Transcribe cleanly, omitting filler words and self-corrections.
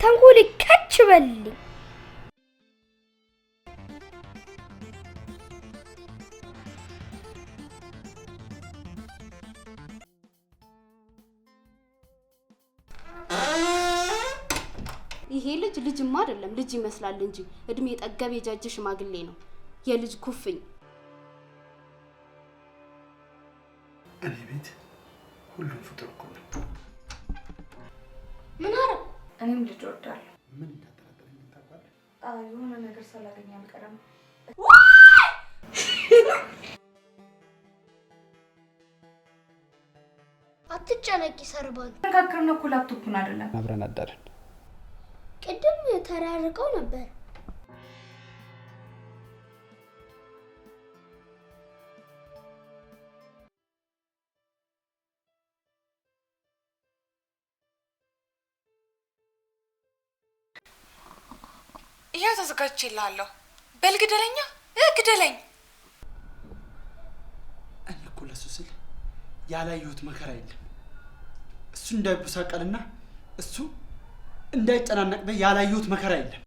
ተንኮል ከች በልልኝ። ይሄ ልጅማ አይደለም ልጅ ይመስላል እንጂ እድሜ ጠገብ የጃጅ ሽማግሌ ነው። የልጅ ኩፍኝ እኔ ቤት ሁሉም ፍጡር እኮ ነው። ምን አረ እኔም ልጅ ወዳለሁ። ምን እንዳጠራጠረኝ ታውቃለህ? የሆነ ነገር ሳላገኝ አልቀረም። አትጨነቂ ሰርባን። ተነጋግረን እኮ ላፕቶፑን አይደለም አብረን አዳርን። ቅድም ተራርቀው ነበር። ይሄው ተዘጋጅቼልሃለሁ። በል ግደለኛ ግደለኝ። እኔ እኮ ለሱ ስል ያላየሁት መከራ የለም። እሱ እንዳይበሳቀልና እሱ እንዳይጨናነቅ ያላየሁት መከራ የለም።